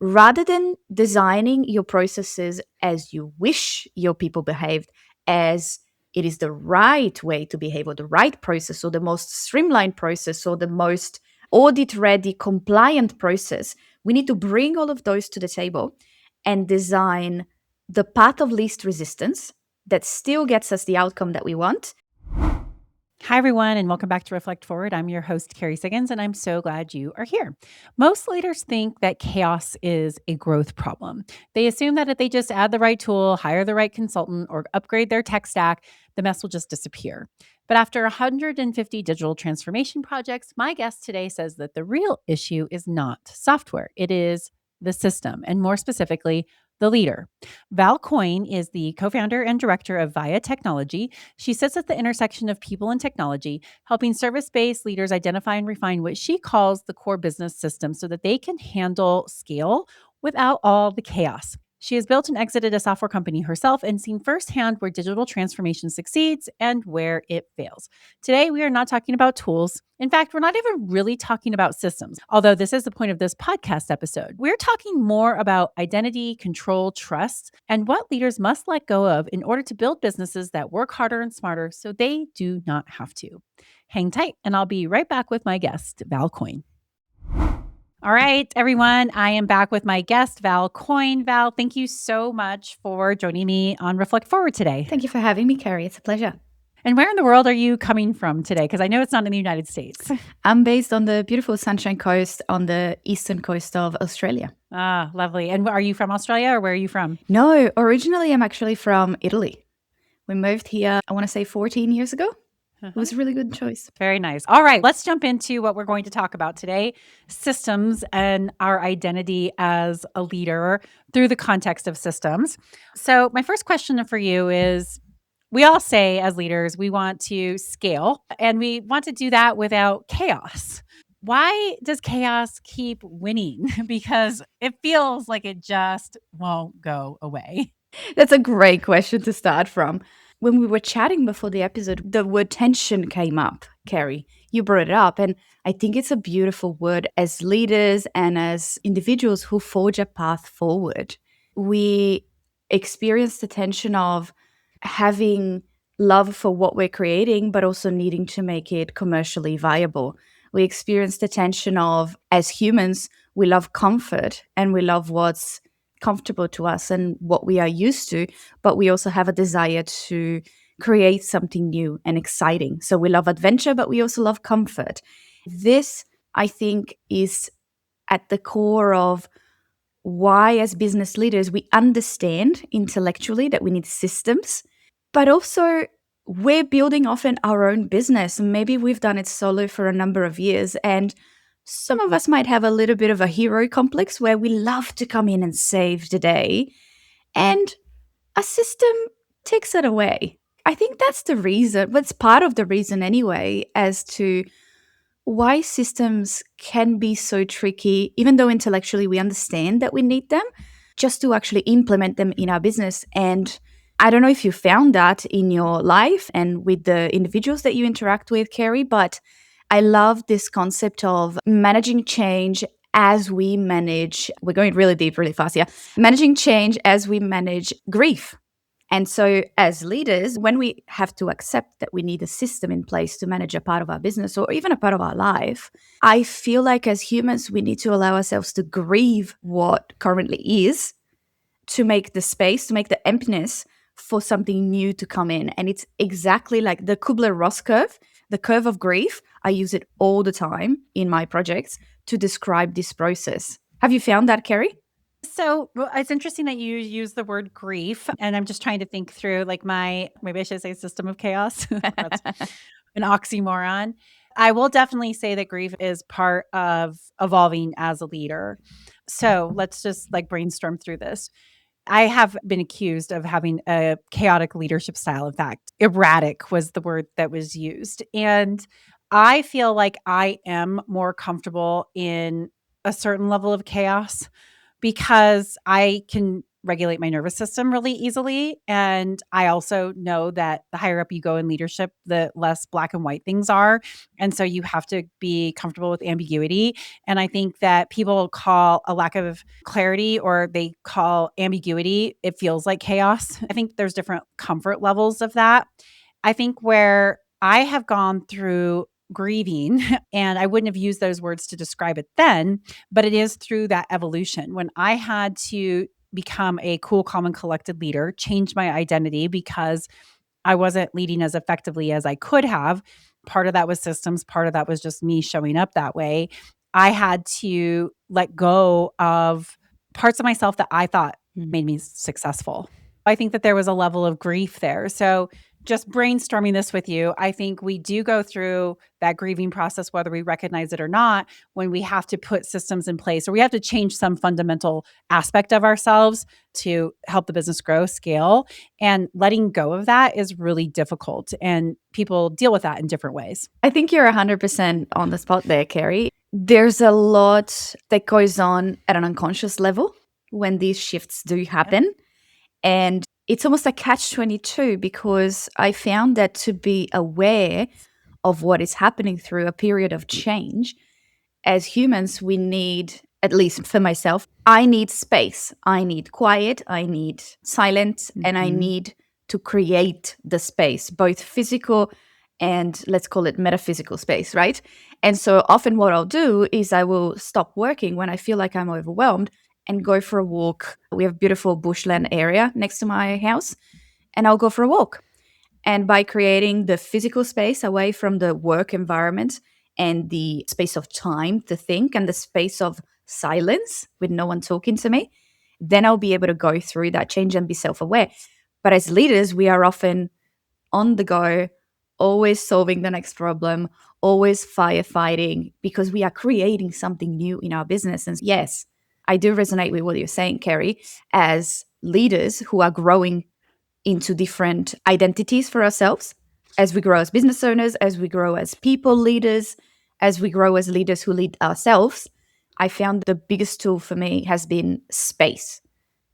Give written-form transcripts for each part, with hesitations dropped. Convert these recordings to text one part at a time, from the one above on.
rather than designing your processes as you wish your people behaved, as it is the right way to behave, or the right process, or the most streamlined process, or the most audit ready, compliant process. We need to bring all of those to the table and design the path of least resistance that still gets us the outcome that we want. Hi, everyone, and welcome back to Reflect Forward. I'm your host, Kerry Siggins, and I'm so glad you are here. Most leaders think that chaos is a growth problem. They assume that if they just add the right tool, hire the right consultant, or upgrade their tech stack, the mess will just disappear. But after 150 digital transformation projects, my guest today says that the real issue is not software, it is the system, and more specifically, the leader. Val Coin is the co-founder and director of Via Technology. She sits at the intersection of people and technology, helping service-based leaders identify and refine what she calls the core business system so that they can handle scale without all the chaos. She has built and exited a software company herself and seen firsthand where digital transformation succeeds and where it fails. Today, we are not talking about tools. In fact, we're not even really talking about systems, although this is the point of this podcast episode. We're talking more about identity, control, trust, and what leaders must let go of in order to build businesses that work harder and smarter so they do not have to. Hang tight, and I'll be right back with my guest, Val Coin. All right, everyone, I am back with my guest, Val Coin. Val, thank you so much for joining me on Reflect Forward today. Thank you for having me, Kerry. It's a pleasure. And where in the world are you coming from today? Because I know it's not in the United States. I'm based on the beautiful Sunshine Coast on the eastern coast of Australia. Ah, lovely. And are you from Australia or where are you from? No, originally I'm actually from Italy. We moved here, I want to say 14 years ago. It was a really good choice. Very nice. All right, let's jump into what we're going to talk about today, systems and our identity as a leader through the context of systems. So my first question for you is, we all say as leaders, we want to scale and we want to do that without chaos. Why does chaos keep winning? Because it feels like it just won't go away. That's a great question to start from. When we were chatting before the episode, the word tension came up, Kerry. You brought it up, and I think it's a beautiful word as leaders and as individuals who forge a path forward. We experience the tension of having love for what we're creating, but also needing to make it commercially viable. We experience the tension of, as humans, we love comfort and we love what's comfortable to us and what we are used to, but we also have a desire to create something new and exciting. So we love adventure, but we also love comfort. This, I think, is at the core of why, as business leaders, we understand intellectually that we need systems, but also we're building often our own business. Maybe we've done it solo for a number of years, and some of us might have a little bit of a hero complex where we love to come in and save the day, and a system takes it away. I think that's the reason, but it's part of the reason anyway, as to why systems can be so tricky, even though intellectually we understand that we need them, just to actually implement them in our business. And I don't know if you found that in your life and with the individuals that you interact with, Kerry, but I love this concept of managing change as we manage, we're going really deep, really fast here, managing change as we manage grief. And so as leaders, when we have to accept that we need a system in place to manage a part of our business or even a part of our life, I feel like as humans, we need to allow ourselves to grieve what currently is, to make the space, to make the emptiness for something new to come in. And it's exactly like the Kubler-Ross curve, the curve of grief. I use it all the time in my projects to describe this process. Have you found that, Kerry? So it's interesting that you use the word grief, and I'm just trying to think through like maybe I should say system of chaos. That's an oxymoron. I will definitely say that grief is part of evolving as a leader. So let's just like brainstorm through this. I have been accused of having a chaotic leadership style. In fact, erratic was the word that was used. And I feel like I am more comfortable in a certain level of chaos because I can regulate my nervous system really easily. And I also know that the higher up you go in leadership, the less black and white things are. And so you have to be comfortable with ambiguity. And I think that people call a lack of clarity, or they call ambiguity, it feels like chaos. I think there's different comfort levels of that. I think where I have gone through grieving, and I wouldn't have used those words to describe it then, but it is through that evolution. When I had to become a cool, calm, and collected leader, change my identity because I wasn't leading as effectively as I could have. Part of that was systems, part of that was just me showing up that way. I had to let go of parts of myself that I thought made me successful. I think that there was a level of grief there. So, just brainstorming this with you, I think we do go through that grieving process, whether we recognize it or not, when we have to put systems in place or we have to change some fundamental aspect of ourselves to help the business grow, scale. And letting go of that is really difficult. And people deal with that in different ways. I think you're 100% on the spot there, Kerry. There's a lot that goes on at an unconscious level when these shifts do happen. And it's almost a catch-22 because I found that to be aware of what is happening through a period of change, as humans, we need, at least for myself, I need space. I need quiet. I need silence. And I need to create the space, both physical and let's call it metaphysical space, right? And so often what I'll do is I will stop working when I feel like I'm overwhelmed and go for a walk. We have a beautiful bushland area next to my house, and I'll go for a walk. And by creating the physical space away from the work environment and the space of time to think and the space of silence with no one talking to me, then I'll be able to go through that change and be self aware. But as leaders, we are often on the go, always solving the next problem, always firefighting because we are creating something new in our business. And yes, I do resonate with what you're saying, Kerry, as leaders who are growing into different identities for ourselves as we grow as business owners, as we grow as people leaders, as we grow as leaders who lead ourselves. I found the biggest tool for me has been space,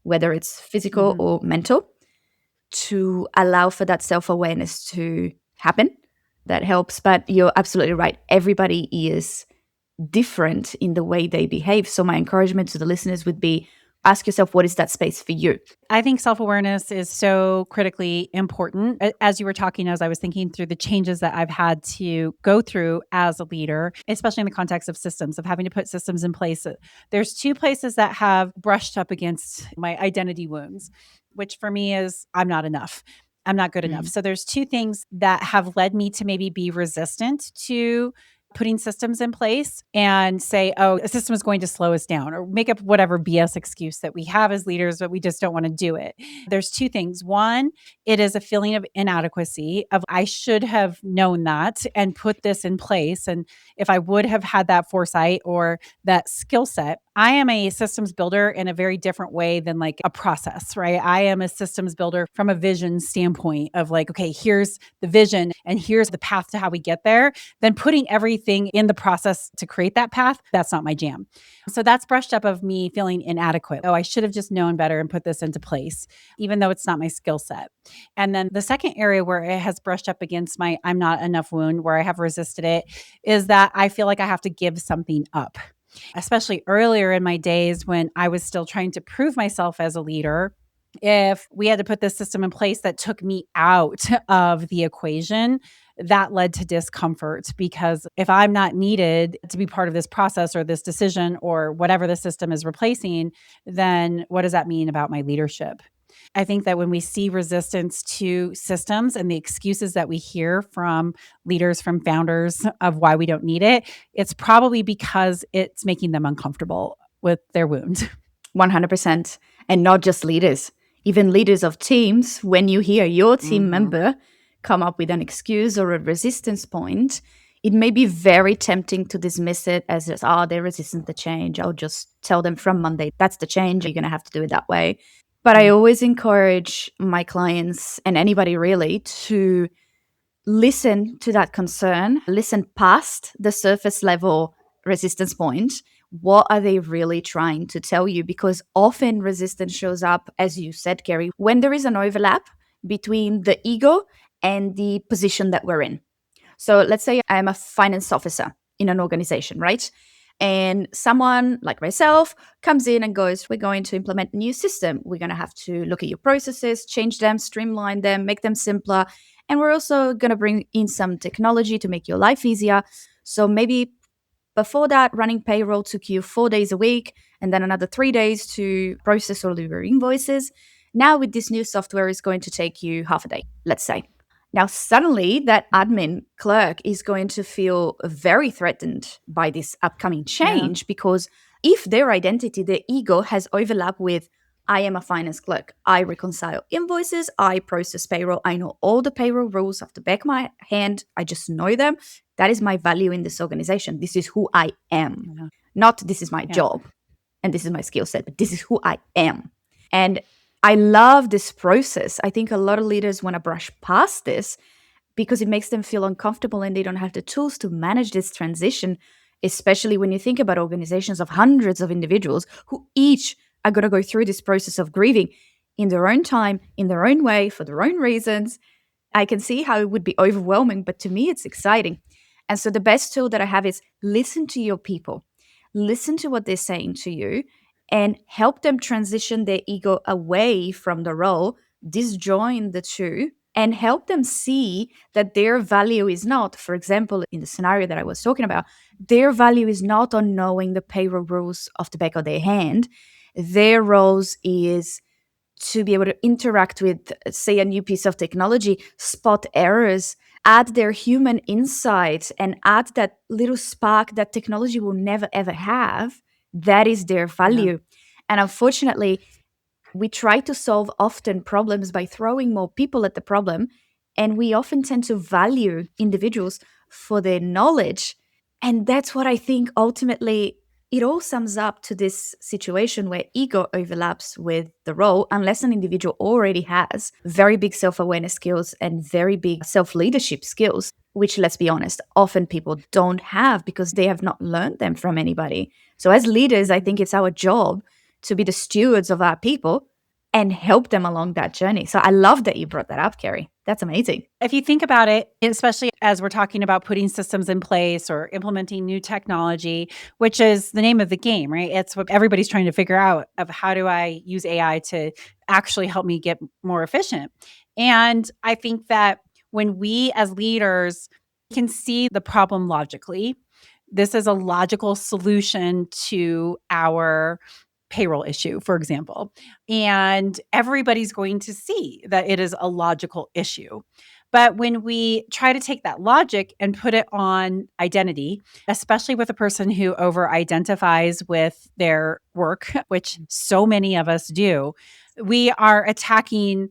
whether it's physical or mental, to allow for that self-awareness to happen. That helps. But you're absolutely right. Everybody is different in the way they behave. So my encouragement to the listeners would be ask yourself, what is that space for you? I think self-awareness is so critically important. As you were talking, as I was thinking through the changes that I've had to go through as a leader, especially in the context of systems, of having to put systems in place. There's two places that have brushed up against my identity wounds, which for me is I'm not enough. I'm not good enough. So there's two things that have led me to maybe be resistant to putting systems in place and say, oh, a system is going to slow us down, or make up whatever BS excuse that we have as leaders, but we just don't want to do it. There's two things. One, it is a feeling of inadequacy of I should have known that and put this in place. And if I would have had that foresight or that skill set, I am a systems builder in a very different way than like a process, right? I am a systems builder from a vision standpoint of like, okay, here's the vision and here's the path to how we get there. Then putting everything in the process to create that path, that's not my jam. So that's brushed up of me feeling inadequate. Oh, I should have just known better and put this into place, even though it's not my skill set. And then the second area where it has brushed up against my I'm not enough wound, where I have resisted it, is that I feel like I have to give something up. Especially earlier in my days when I was still trying to prove myself as a leader, if we had to put this system in place that took me out of the equation, that led to discomfort because if I'm not needed to be part of this process or this decision or whatever the system is replacing, then what does that mean about my leadership? I think that when we see resistance to systems and the excuses that we hear from leaders, from founders of why we don't need it, it's probably because it's making them uncomfortable with their wound. 100%. And not just leaders, even leaders of teams. When you hear your team member come up with an excuse or a resistance point, it may be very tempting to dismiss it as just, oh, they're resistant to change. I'll just tell them from Monday, that's the change. You're going to have to do it that way. But I always encourage my clients and anybody really to listen to that concern, listen past the surface level resistance point, What are they really trying to tell you? Because often resistance shows up, as you said, Kerry, when there is an overlap between the ego and the position that we're in. So let's say I'm a finance officer in an organization, right? And someone like myself comes in and goes, we're going to implement a new system. We're going to have to look at your processes, change them, streamline them, make them simpler. And we're also going to bring in some technology to make your life easier. So maybe before that, running payroll took you 4 days a week and then another 3 days to process all of your invoices. Now, with this new software, it's going to take you half a day, let's say. Now, suddenly, that admin clerk is going to feel very threatened by this upcoming change because if their identity, their ego has overlap with, I am a finance clerk, I reconcile invoices, I process payroll, I know all the payroll rules off the back of my hand, I just know them. That is my value in this organization. This is who I am. Not this is my job and this is my skill set, but this is who I am. And I love this process. I think a lot of leaders want to brush past this because it makes them feel uncomfortable and they don't have the tools to manage this transition, especially when you think about organizations of hundreds of individuals who each are going to go through this process of grieving in their own time, in their own way, for their own reasons. I can see how it would be overwhelming, but to me, it's exciting. And so the best tool that I have is listen to your people, listen to what they're saying to you, and help them transition their ego away from the role, disjoin the two, and help them see that their value is not, for example, in the scenario that I was talking about, their value is not on knowing the payroll rules off the back of their hand. Their roles is to be able to interact with, say, a new piece of technology, spot errors, add their human insight, and add that little spark that technology will never, ever have. That is their value. And unfortunately, we try to solve often problems by throwing more people at the problem. And we often tend to value individuals for their knowledge. And that's what I think ultimately it all sums up to this situation where ego overlaps with the role, unless an individual already has very big self awareness skills and very big self leadership skills, which, let's be honest, often people don't have because they have not learned them from anybody. So, as leaders, I think it's our job to be the stewards of our people and help them along that journey. So I love that you brought that up, Kerry. That's amazing. If you think about it, especially as we're talking about putting systems in place or implementing new technology, which is the name of the game, right? It's what everybody's trying to figure out of how do I use AI to actually help me get more efficient. And I think that when we as leaders can see the problem logically, this is a logical solution to our payroll issue, for example. And everybody's going to see that it is a logical issue. But when we try to take that logic and put it on identity, especially with a person who over identifies with their work, which so many of us do, we are attacking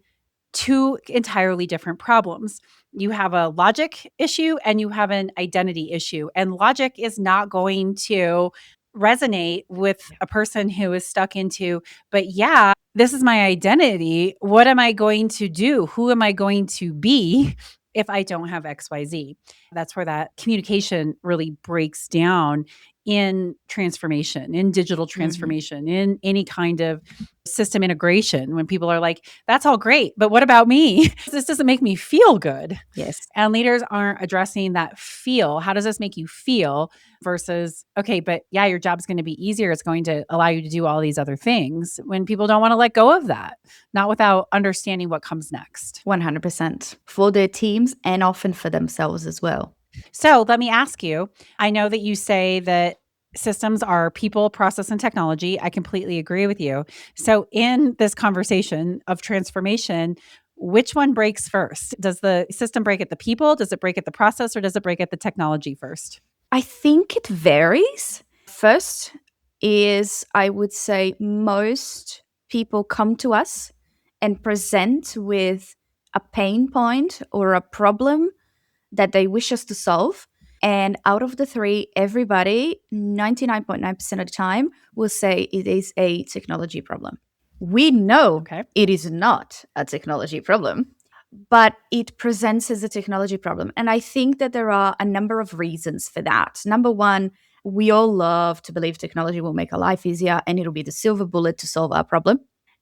two entirely different problems. You have a logic issue and you have an identity issue. And logic is not going to resonate with a person who is stuck into, but yeah, this is my identity. What am I going to do? Who am I going to be if I don't have XYZ? That's where that communication really breaks down in transformation, in digital transformation, in any kind of system integration. When people are like, that's all great, but what about me? This doesn't make me feel good. Yes. And leaders aren't addressing that feel. How does this make you feel versus, okay, but yeah, your job's going to be easier. It's going to allow you to do all these other things when people don't want to let go of that, not without understanding what comes next. 100% for their teams and often for themselves as well. So let me ask you, I know that you say that systems are people, process, and technology. I completely agree with you. So in this conversation of transformation, which one breaks first? Does the system break at the people? Does it break at the process? Or does it break at the technology first? I think it varies. First is, I would say, most people come to us and present with a pain point or a problem that they wish us to solve. And out of the three, everybody, 99.9% of the time, will say it is a technology problem. We know it is not a technology problem, but it presents as a technology problem. And I think that there are a number of reasons for that. Number one, We all love to believe technology will make our life easier and it'll be the silver bullet to solve our problem.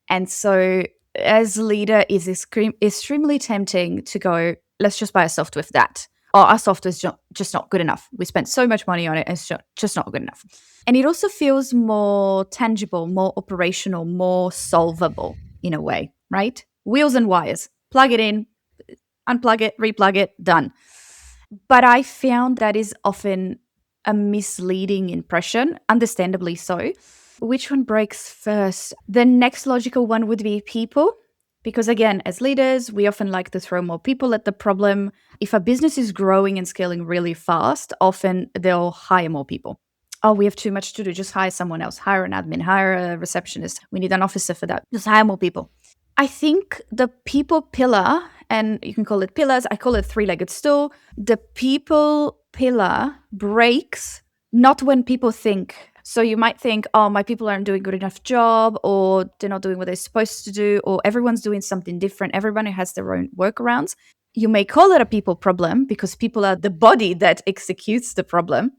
And so, as a leader, it's extremely tempting to go, let's just buy a software with that. Or our software is just not good enough. We spent so much money on it, it's just not good enough. And it also feels more tangible, more operational, more solvable in a way, right? Wheels and wires, plug it in, unplug it, replug it, done. But I found that is often a misleading impression, understandably so. Which one breaks first? The next logical one would be people. Because again, as leaders, we often like to throw more people at the problem. If a business is growing and scaling really fast, often they'll hire more people. Oh, we have too much to do. Just hire someone else. Hire an admin, hire a receptionist. We need an officer for that. Just hire more people. I think the people pillar, and you can call it pillars, I call it three-legged stool. The people pillar breaks not when people think. So you might think, oh, my people aren't doing a good enough job, or they're not doing what they're supposed to do, or everyone's doing something different. Everyone has their own workarounds. You may call it a people problem because people are the body that executes the problem.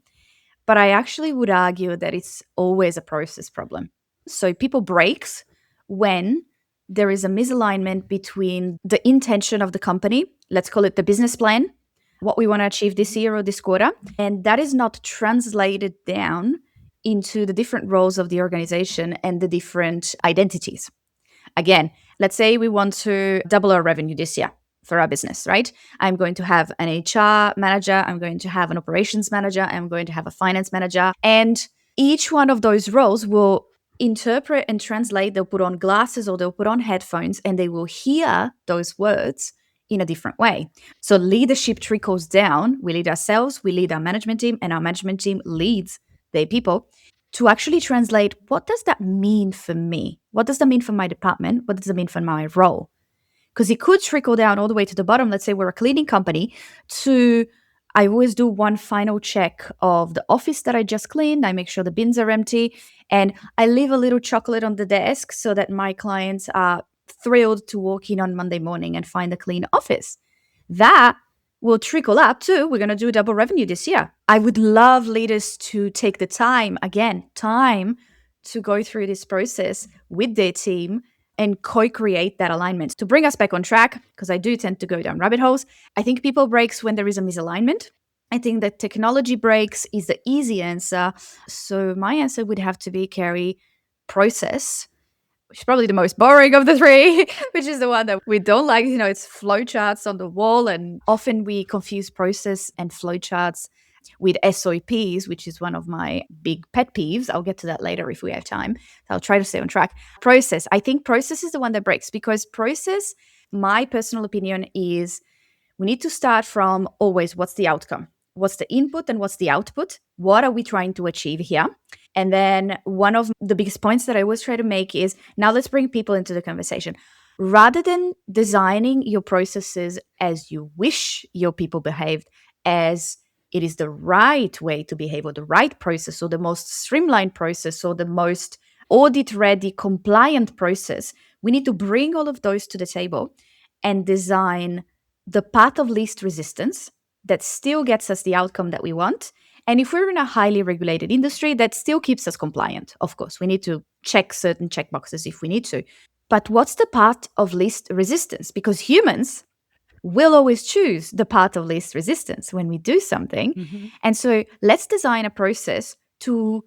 But I actually would argue that it's always a process problem. So people breaks when there is a misalignment between the intention of the company, let's call it the business plan, what we want to achieve this year or this quarter, and that is not translated down into the different roles of the organization and the different identities. Again, let's say we want to double our revenue this year for our business, right? I'm going to have an HR manager, I'm going to have an operations manager, I'm going to have a finance manager. And each one of those roles will interpret and translate. They'll put on glasses or they'll put on headphones and they will hear those words in a different way. So leadership trickles down. We lead ourselves, we lead our management team, and our management team leads their people to actually translate, what does that mean for me? What does that mean for my department? What does that mean for my role? Because it could trickle down all the way to the bottom. Let's say we're a cleaning company to, I always do one final check of the office that I just cleaned. I make sure the bins are empty and I leave a little chocolate on the desk so that my clients are thrilled to walk in on Monday morning and find a clean office. That will trickle up too. We're going to do double revenue this year. I would love leaders to take the time, again, time to go through this process with their team and co-create that alignment to bring us back on track, because I do tend to go down rabbit holes. I think people breaks when there is a misalignment. I think that technology breaks is the easy answer. So my answer would have to be, Kerry, process, which is probably the most boring of the three, which is the one that we don't like. You know, it's flowcharts on the wall, and often we confuse process and flowcharts with SOPs, which is one of my big pet peeves. I'll get to that later if we have time. I'll try to stay on track. Process. I think process is the one that breaks, because process, my personal opinion is, we need to start from always, what's the outcome? What's the input and what's the output? What are we trying to achieve here? And then one of the biggest points that I always try to make is, now let's bring people into the conversation. Rather than designing your processes as you wish your people behaved, as it is the right way to behave, or the right process, or the most streamlined process, or the most audit ready, compliant process, we need to bring all of those to the table and design the path of least resistance that still gets us the outcome that we want. And if we're in a highly regulated industry, that still keeps us compliant. Of course, we need to check certain checkboxes if we need to. But what's the path of least resistance? Because humans will always choose the path of least resistance when we do something. Mm-hmm. And so let's design a process to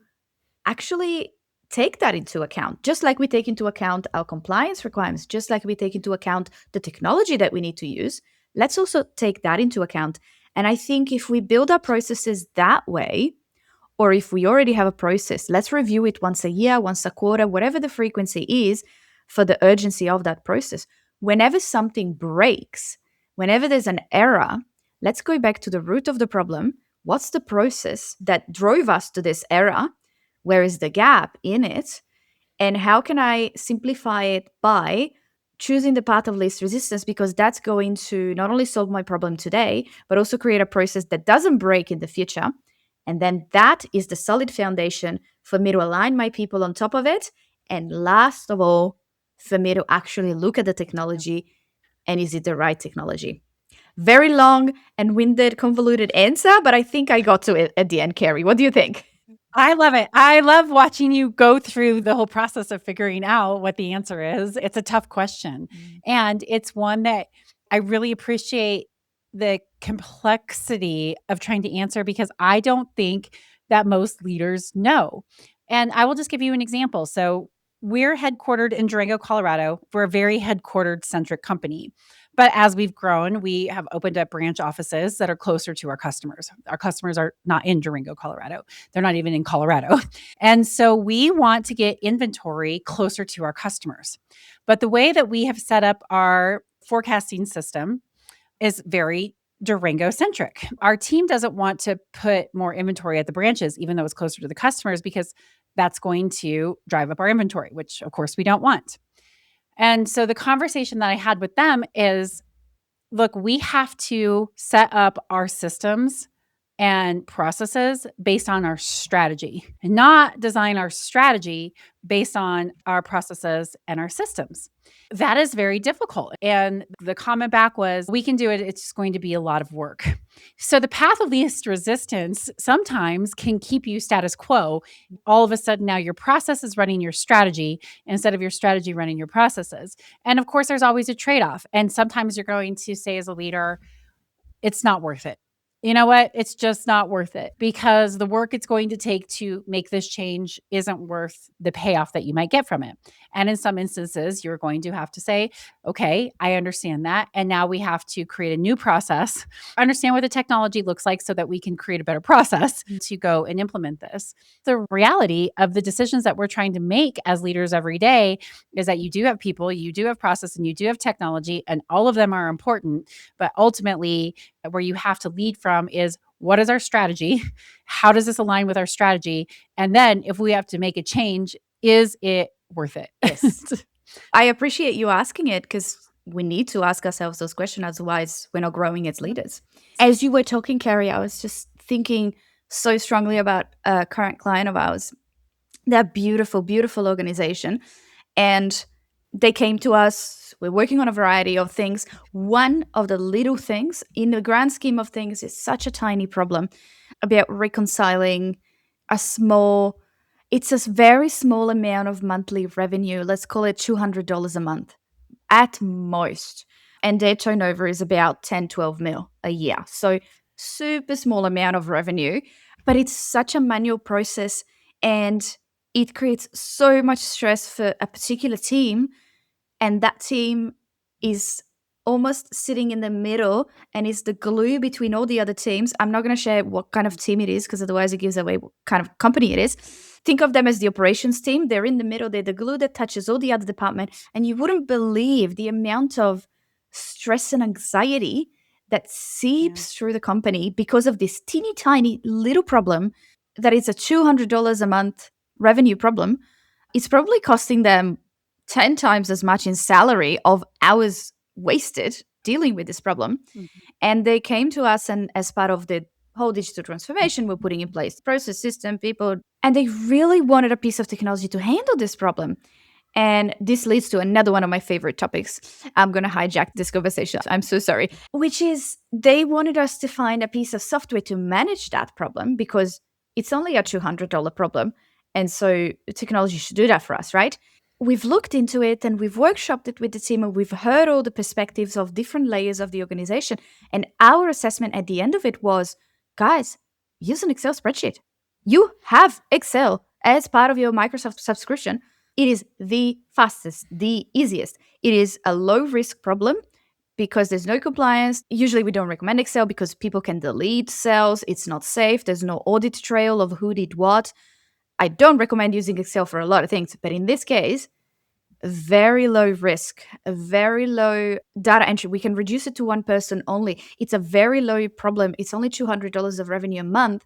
actually take that into account, just like we take into account our compliance requirements, just like we take into account the technology that we need to use. Let's also take that into account. And I think if we build our processes that way, or if we already have a process, let's review it once a year, once a quarter, whatever the frequency is for the urgency of that process. Whenever something breaks, whenever there's an error, let's go back to the root of the problem. What's the process that drove us to this error? Where is the gap in it? And how can I simplify it by choosing the path of least resistance? Because that's going to not only solve my problem today, but also create a process that doesn't break in the future. And then that is the solid foundation for me to align my people on top of it. And last of all, for me to actually look at the technology, and is it the right technology? Very long and winded, convoluted answer, but I think I got to it at the end, Kerry. What do you think? I love it. I love watching you go through the whole process of figuring out what the answer is. It's a tough question. Mm. And it's one that I really appreciate the complexity of trying to answer because I don't think that most leaders know. And I will just give you an example. So, we're headquartered in Durango, Colorado. We're a very headquartered centric company. But as we've grown, we have opened up branch offices that are closer to our customers. Our customers are not in Durango, Colorado. They're not even in Colorado. And so we want to get inventory closer to our customers. But the way that we have set up our forecasting system is very Durango centric. Our team doesn't want to put more inventory at the branches, even though it's closer to the customers, because that's going to drive up our inventory, which of course we don't want. And so the conversation that I had with them is, look, we have to set up our systems and processes based on our strategy, and not design our strategy based on our processes and our systems. That is very difficult. And the comment back was, we can do it. It's just going to be a lot of work. So the path of least resistance sometimes can keep you status quo. All of a sudden, now your process is running your strategy instead of your strategy running your processes. And of course, there's always a trade off. And sometimes you're going to say, as a leader, it's not worth it. You know what? It's just not worth it because the work it's going to take to make this change isn't worth the payoff that you might get from it. And in some instances, you're going to have to say, okay, I understand that. And now we have to create a new process, understand what the technology looks like so that we can create a better process to go and implement this. The reality of the decisions that we're trying to make as leaders every day is that you do have people, you do have process, and you do have technology, and all of them are important. But ultimately, where you have to lead from is, what is our strategy? How does this align with our strategy? And then if we have to make a change, is it worth it? Yes. I appreciate you asking it because we need to ask ourselves those questions. Otherwise, we're not growing as leaders. As you were talking, Kerry, I was just thinking so strongly about a current client of ours. They're a beautiful, beautiful organization. And they came to us. We're working on a variety of things. One of the little things, in the grand scheme of things, is such a tiny problem about reconciling a small, it's a very small amount of monthly revenue. Let's call it $200 a month at most. And their turnover is about 10, 12 mil a year. So super small amount of revenue, but it's such a manual process and it creates so much stress for a particular team, and that team is almost sitting in the middle and is the glue between all the other teams. I'm not going to share what kind of team it is because otherwise it gives away what kind of company it is. Think of them as the operations team. They're in the middle. They're the glue that touches all the other departments. And you wouldn't believe the amount of stress and anxiety that seeps through the company because of this teeny tiny little problem that is a $200 a month revenue problem. It's probably costing them 10 times as much in salary of hours wasted dealing with this problem. Mhm. And they came to us, and as part of the whole digital transformation, we're putting in place process, system, people, and they really wanted a piece of technology to handle this problem. And this leads to another one of my favorite topics. I'm going to hijack this conversation. I'm so sorry. Which is, they wanted us to find a piece of software to manage that problem because it's only a $200 problem. And so technology should do that for us, right? We've looked into it and we've workshopped it with the team and we've heard all the perspectives of different layers of the organization. And our assessment at the end of it was, guys, use an Excel spreadsheet. You have Excel as part of your Microsoft subscription. It is the fastest, the easiest. It is a low risk problem because there's no compliance. Usually we don't recommend Excel because people can delete cells. It's not safe. There's no audit trail of who did what. I don't recommend using Excel for a lot of things, but in this case, very low risk, a very low data entry. We can reduce it to one person only. It's a very low problem. It's only $200 of revenue a month.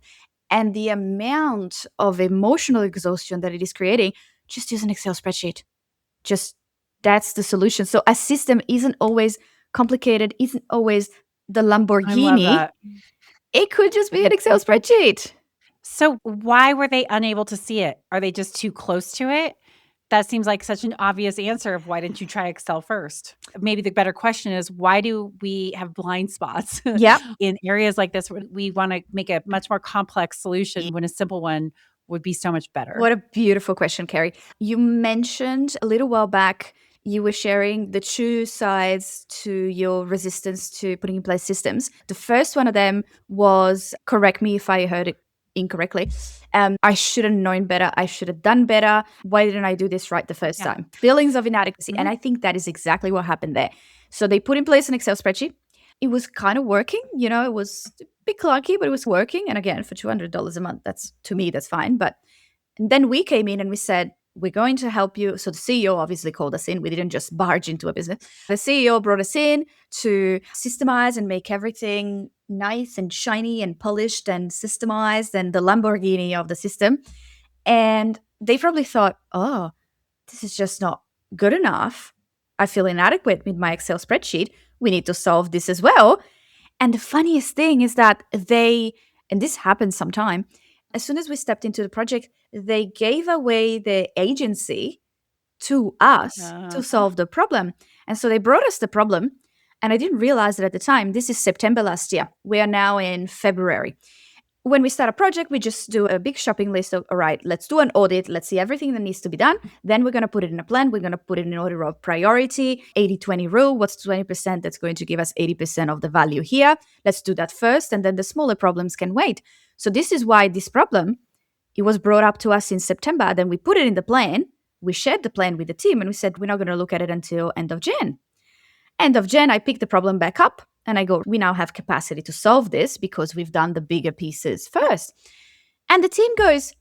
And the amount of emotional exhaustion that it is creating, just use an Excel spreadsheet. Just that's the solution. So a system isn't always complicated, isn't always the I love Lamborghini. that. It could just be an Excel spreadsheet. So, why were they unable to see it? Are they just too close to it? That seems like such an obvious answer of why didn't you try Excel first? Maybe the better question is, why do we have blind spots Yep. in areas like this where we want to make a much more complex solution when a simple one would be so much better? What a beautiful question, Kerry. You mentioned a little while back you were sharing the two sides to your resistance to putting in place systems. The first one of them was, correct me if I heard it incorrectly, I should have known better. I should have done better. Why didn't I do this right the first Yeah. time? Feelings of inadequacy. And Mhm. I think that is exactly what happened there. So they put in place an Excel spreadsheet. It was kind of working. It was a bit clunky, but it was working. And again, for $200 a month, to me, that's fine. But and then we came in and we said, we're going to help you. So the CEO obviously called us in. We didn't just barge into a business. The CEO brought us in to systemize and make everything nice and shiny and polished and systemized and the Lamborghini of the system. And they probably thought, oh, this is just not good enough. I feel inadequate with my Excel spreadsheet. We need to solve this as well. And the funniest thing is that and this happened sometime, as soon as we stepped into the project, they gave away the agency to us to Uh-huh. solve the problem. And so they brought us the problem. And I didn't realize it at the time. This is September last year. We are now in February. When we start a project, we just do a big shopping list of, all right, let's do an audit. Let's see everything that needs to be done. Then we're going to put it in a plan. We're going to put it in order of priority, 80-20 rule. What's 20% that's going to give us 80% of the value here? Let's do that first. And then the smaller problems can wait. So this is why this problem, it was brought up to us in September. Then we put it in the plan. We shared the plan with the team and we said, we're not going to look at it until end of Jan. End of Jan, I pick the problem back up and I go, we now have capacity to solve this because we've done the bigger pieces first. And the team goes,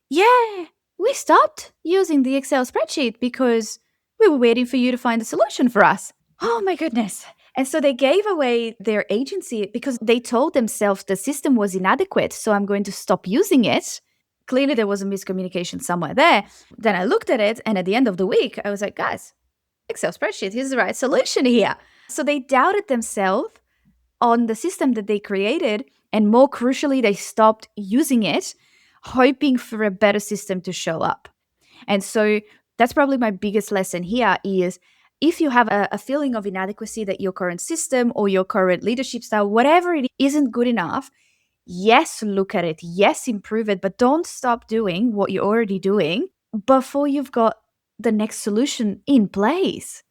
yeah, we stopped using the Excel spreadsheet because we were waiting for you to find a solution for us. Oh my goodness. And so they gave away their agency because they told themselves the system was inadequate. So I'm going to stop using it. Clearly, there was a miscommunication somewhere there. Then I looked at it. And at the end of the week, I was like, guys, Excel spreadsheet is the right solution here. So they doubted themselves on the system that they created. And more crucially, they stopped using it, hoping for a better system to show up. And so that's probably my biggest lesson here is if you have a feeling of inadequacy that your current system or your current leadership style, whatever it isn't good enough, yes, look at it. Yes, improve it, but don't stop doing what you're already doing before you've got the next solution in place.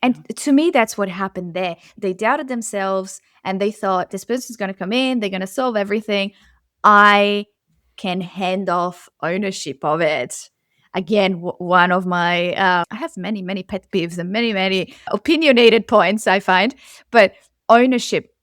And to me, that's what happened there. They doubted themselves and they thought this person's going to come in, they're going to solve everything. I can hand off ownership of it. Again, one of my, I have many, many pet peeves and many, many opinionated points I find, but ownership.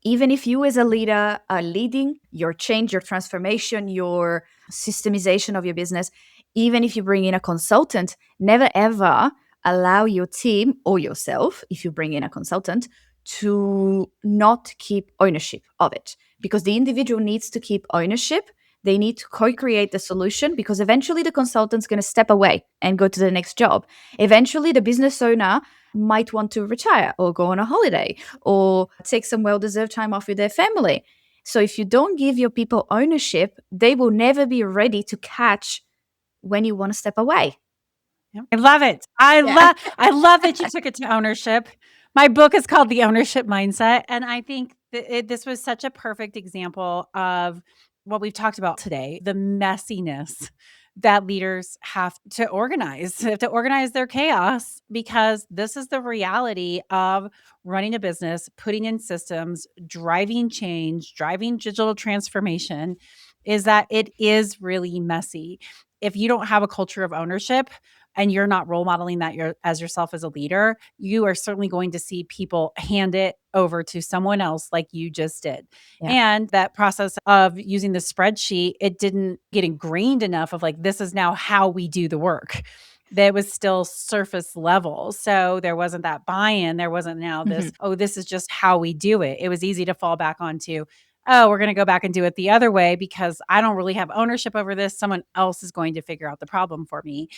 Even if you as a leader are leading your change, your transformation, your systemization of your business, even if you bring in a consultant, never ever allow your team or yourself, if you bring in a consultant, to not keep ownership of it. Because the individual needs to keep ownership. They need to co-create the solution because eventually the consultant's going to step away and go to the next job. Eventually the business owner might want to retire or go on a holiday or take some well-deserved time off with their family. So if you don't give your people ownership, they will never be ready to catch when you want to step away. Yep. I love it. I Yeah. love that you took it to ownership. My book is called The Ownership Mindset, and I think this was such a perfect example of what we've talked about today, the messiness that leaders have to organize. They have to organize their chaos because this is the reality of running a business, putting in systems, driving change, driving digital transformation, is that it is really messy. If you don't have a culture of ownership, and you're not role modeling that as yourself as a leader, you are certainly going to see people hand it over to someone else like you just did. Yeah. And that process of using the spreadsheet, it didn't get ingrained enough of like, this is now how we do the work. There was still surface level. So there wasn't that buy-in. There wasn't now this, Mhm. oh, this is just how we do it. It was easy to fall back onto, oh, we're going to go back and do it the other way because I don't really have ownership over this. Someone else is going to figure out the problem for me.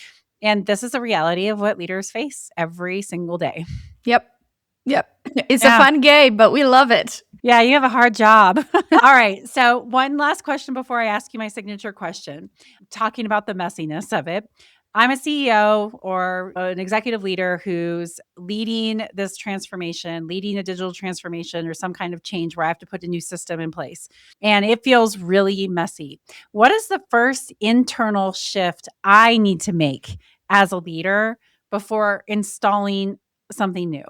And this is the reality of what leaders face every single day. Yep. Yep. It's a Yeah. fun game, but we love it. Yeah, you have a hard job. All right. So, one last question before I ask you my signature question. Talking about the messiness of it. I'm a CEO or an executive leader who's leading this transformation, leading a digital transformation or some kind of change where I have to put a new system in place. And it feels really messy. What is the first internal shift I need to make as a leader before installing something new?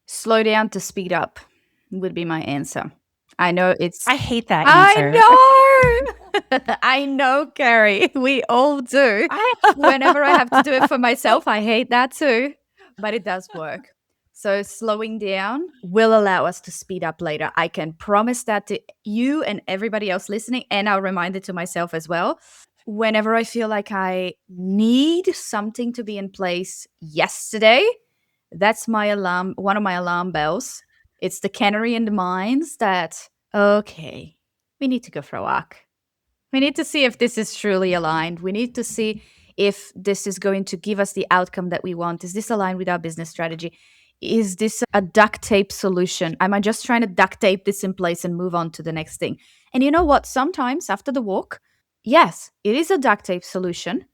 Slow down to speed up would be my answer. I know it's I hate that answer. I know. I know, Carrie. We all do. Whenever I have to do it for myself, I hate that too, but it does work. So slowing down will allow us to speed up later. I can promise that to you and everybody else listening, and I'll remind it to myself as well. Whenever I feel like I need something to be in place yesterday, that's my alarm, one of my alarm bells. It's the canary in the mines that, okay, we need to go for a walk. We need to see if this is truly aligned. We need to see if this is going to give us the outcome that we want. Is this aligned with our business strategy? Is this a duct tape solution? Am I just trying to duct tape this in place and move on to the next thing? And you know what? Sometimes after the walk, yes, it is a duct tape solution.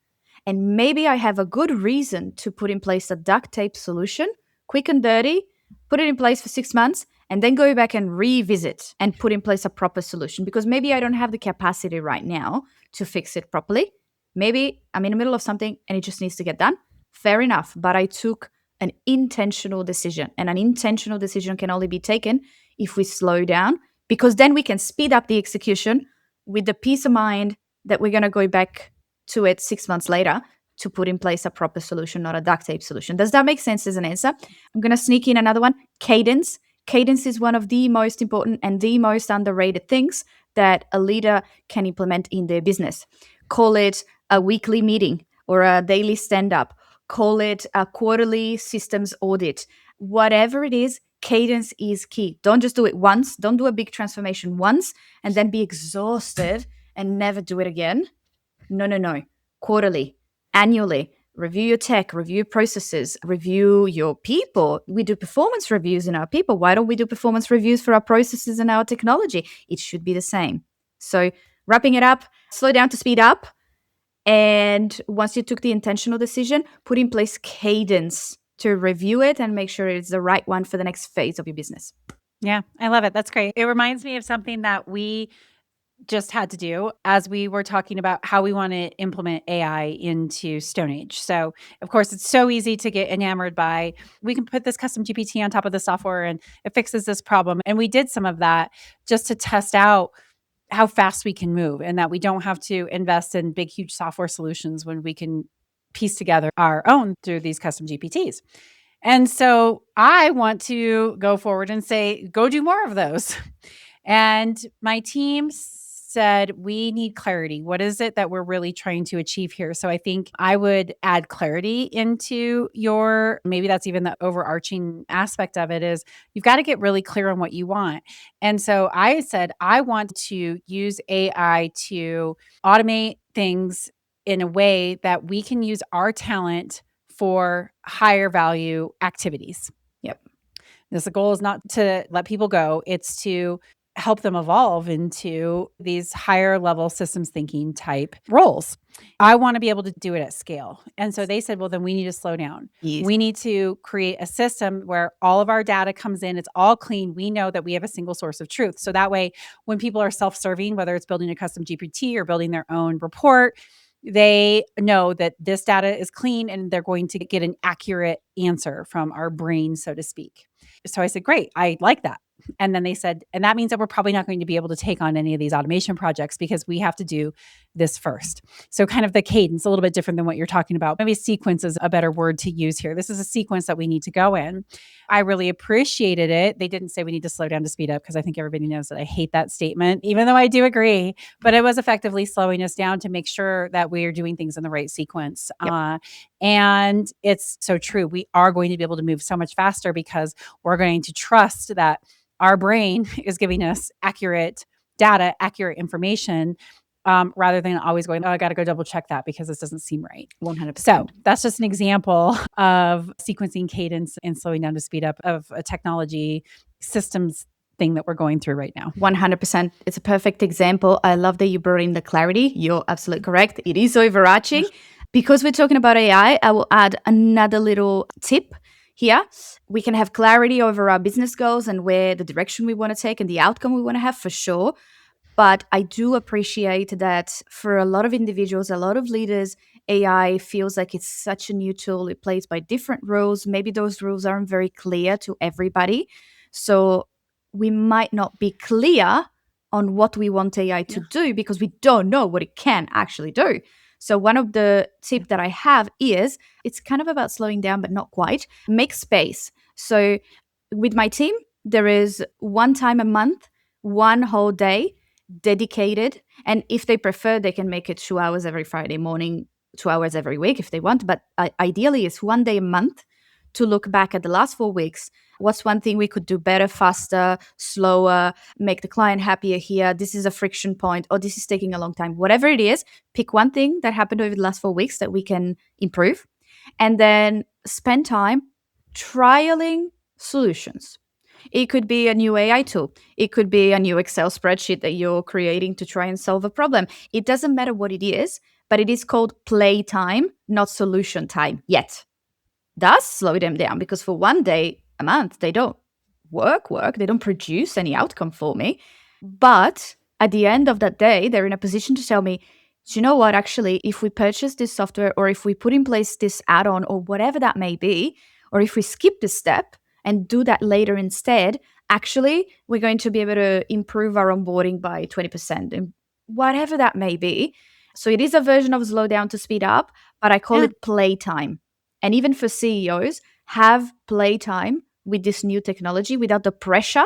And maybe I have a good reason to put in place a duct tape solution, quick and dirty, put it in place for 6 months, and then go back and revisit and put in place a proper solution because maybe I don't have the capacity right now to fix it properly. Maybe I'm in the middle of something and it just needs to get done. Fair enough. But I took an intentional decision, and an intentional decision can only be taken if we slow down because then we can speed up the execution with the peace of mind that we're going to go back to it 6 months later to put in place a proper solution, not a duct tape solution. Does that make sense as an answer? I'm going to sneak in another one. Cadence. Cadence is one of the most important and the most underrated things that a leader can implement in their business. Call it a weekly meeting or a daily stand up. Call it a quarterly systems audit. Whatever it is, cadence is key. Don't just do it once. Don't do a big transformation once and then be exhausted and never do it again. No, no, no. Quarterly, annually, review your tech, review processes, review your people. We do performance reviews in our people. Why don't we do performance reviews for our processes and our technology? It should be the same. So, wrapping it up, slow down to speed up. And once you took the intentional decision, put in place cadence to review it and make sure it's the right one for the next phase of your business. Yeah, I love it. That's great. It reminds me of something that we just had to do as we were talking about how we want to implement AI into Stone Age. So, of course, it's so easy to get enamored by, we can put this custom GPT on top of the software and it fixes this problem. And we did some of that just to test out how fast we can move and that we don't have to invest in big, huge software solutions when we can piece together our own through these custom GPTs. And so I want to go forward and say, go do more of those. And my team said, we need clarity. What is it that we're really trying to achieve here? So I think I would add clarity into your, maybe that's even the overarching aspect of it is you've got to get really clear on what you want. And so I said, I want to use AI to automate things in a way that we can use our talent for higher value activities. Yep. The goal is not to let people go. It's to help them evolve into these higher level systems thinking type roles. I want to be able to do it at scale. And so they said, well, then we need to slow down. Yes. We need to create a system where all of our data comes in. It's all clean. We know that we have a single source of truth. So that way, when people are self-serving, whether it's building a custom GPT or building their own report, they know that this data is clean and they're going to get an accurate answer from our brain, so to speak. So I said, great, I like that. And then they said, and that means that we're probably not going to be able to take on any of these automation projects because we have to do this first. So kind of the cadence, a little bit different than what you're talking about. Maybe sequence is a better word to use here. This is a sequence that we need to go in. I really appreciated it. They didn't say we need to slow down to speed up because I think everybody knows that I hate that statement, even though I do agree. But it was effectively slowing us down to make sure that we are doing things in the right sequence. Yep. And it's so true. We are going to be able to move so much faster because we're going to trust that our brain is giving us accurate data, accurate information, rather than always going, oh, I got to go double check that because this doesn't seem right. 100%. So that's just an example of sequencing cadence and slowing down to speed up of a technology systems thing that we're going through right now. 100%. It's a perfect example. I love that you brought in the clarity. You're absolutely correct. It is overarching. Because we're talking about AI, I will add another little tip here. We can have clarity over our business goals and where the direction we want to take and the outcome we want to have for sure. But I do appreciate that for a lot of individuals, a lot of leaders, AI feels like it's such a new tool. It plays by different rules. Maybe those rules aren't very clear to everybody. So we might not be clear on what we want AI to Yeah. do because we don't know what it can actually do. So one of the tip that I have is it's kind of about slowing down, but not quite. Make space. So with my team, there is one time a month, one whole day dedicated. And if they prefer, they can make it 2 hours every Friday morning, 2 hours every week if they want. But ideally, it's one day a month to look back at the last 4 weeks. What's one thing we could do better, faster, slower, make the client happier here? This is a friction point, or this is taking a long time. Whatever it is, pick one thing that happened over the last 4 weeks that we can improve, and then spend time trialing solutions. It could be a new AI tool. It could be a new Excel spreadsheet that you're creating to try and solve a problem. It doesn't matter what it is, but it is called playtime, not solution time yet. Does slow them down because for one day a month, they don't work, they don't produce any outcome for me. But at the end of that day, they're in a position to tell me, do you know what? Actually, if we purchase this software or if we put in place this add on or whatever that may be, or if we skip this step and do that later instead, actually, we're going to be able to improve our onboarding by 20% and whatever that may be. So it is a version of slow down to speed up, but I call Yeah. it playtime. And even for CEOs, have playtime with this new technology without the pressure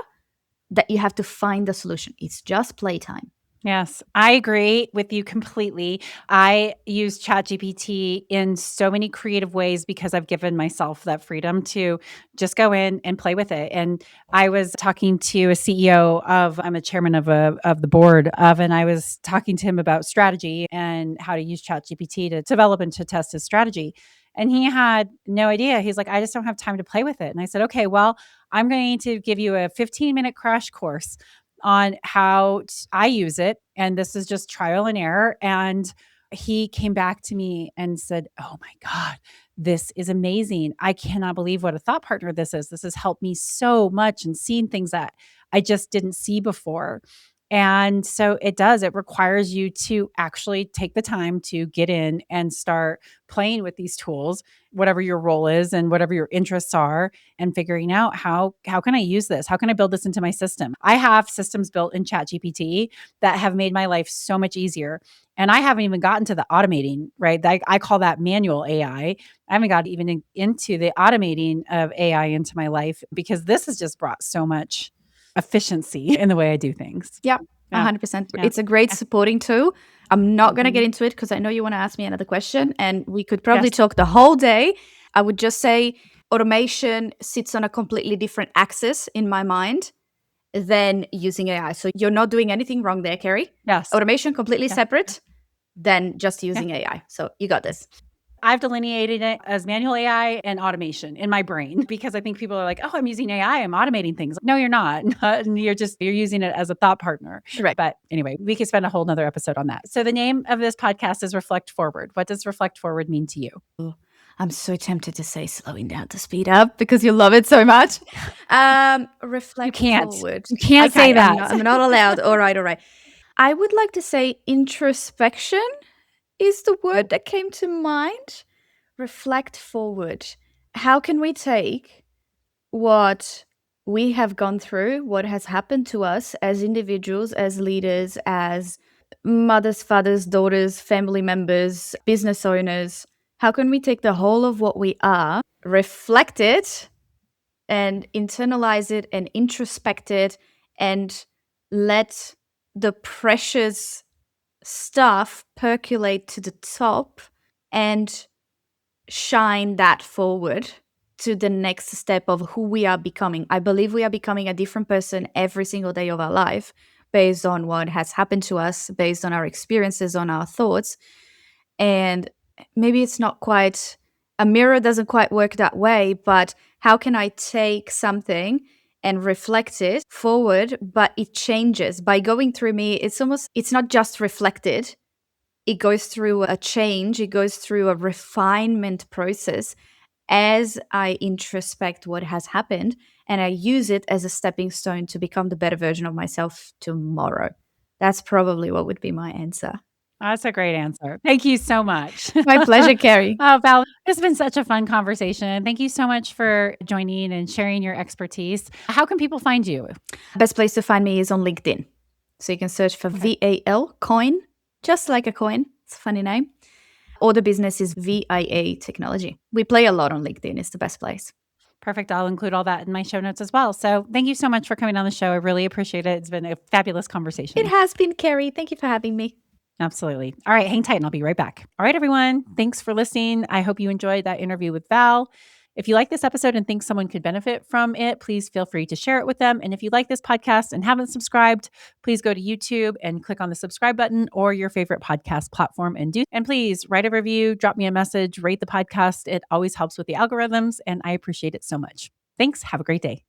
that you have to find the solution. It's just playtime. Yes, I agree with you completely. I use ChatGPT in so many creative ways because I've given myself that freedom to just go in and play with it. And I was talking to a CEO of, I'm a chairman of the board of, and I was talking to him about strategy and how to use ChatGPT to develop and to test his strategy. And he had no idea. He's like, I just don't have time to play with it. And I said, okay, well, I'm going to give you a 15-minute crash course on how I use it. And this is just trial and error. And he came back to me and said, oh my God, this is amazing. I cannot believe what a thought partner this is. This has helped me so much and seeing things that I just didn't see before. And so it does, it requires you to actually take the time to get in and start playing with these tools, whatever your role is and whatever your interests are, and figuring out how can I use this? How can I build this into my system? I have systems built in ChatGPT that have made my life so much easier. And I haven't even gotten to the automating, right? I call that manual AI. I haven't got even into the automating of AI into my life because this has just brought so much efficiency in the way I do things. Yeah, Yeah. 100%. Yeah. It's a great Yeah. supporting tool. I'm not going to Mhm. get into it because I know you want to ask me another question and we could probably Yes. talk the whole day. I would just say automation sits on a completely different axis in my mind than using AI. So you're not doing anything wrong there, Kerry. Yes. Automation completely Yeah. separate than just Yeah. using AI. So you got this. I've delineated it as manual AI and automation in my brain because I think people are like, "Oh, I'm using AI, I'm automating things." No, you're not. You're using it as a thought partner. Right. But anyway, we could spend a whole nother episode on that. So the name of this podcast is Reflect Forward. What does Reflect Forward mean to you? I'm so tempted to say slowing down to speed up because you love it so much. You Reflect can't. forward. You can't say Okay, that. I'm not allowed. All right, all right. I would like to say introspection is the word that came to mind. Reflect forward. How can we take what we have gone through, what has happened to us as individuals, as leaders, as mothers, fathers, daughters, family members, business owners? How can we take the whole of what we are, reflect it, and internalize it and introspect it and let the precious stuff percolate to the top and shine that forward to the next step of who we are becoming. I believe we are becoming a different person every single day of our life based on what has happened to us, based on our experiences, on our thoughts. And maybe it's not quite a mirror doesn't quite work that way, but how can I take something and reflect it forward, but it changes by going through me? It's not just reflected, it goes through a change, it goes through a refinement process as I introspect what has happened and I use it as a stepping stone to become the better version of myself tomorrow. That's probably what would be my answer. That's a great answer. Thank you so much. My pleasure, Kerry. Oh, Val, it's been such a fun conversation. Thank you so much for joining and sharing your expertise. How can people find you? Best place to find me is on LinkedIn. So you can search for VAL Coin, just like a coin. It's a funny name. Or the business is VIA Technology. We play a lot on LinkedIn. It's the best place. Perfect. I'll include all that in my show notes as well. So thank you so much for coming on the show. I really appreciate it. It's been a fabulous conversation. It has been, Kerry. Thank you for having me. Absolutely. All right, hang tight and I'll be right back. All right, everyone. Thanks for listening. I hope you enjoyed that interview with Val. If you like this episode and think someone could benefit from it, please feel free to share it with them. And if you like this podcast and haven't subscribed, please go to YouTube and click on the subscribe button or your favorite podcast platform and do. And please write a review, drop me a message, rate the podcast. It always helps with the algorithms, and I appreciate it so much. Thanks. Have a great day.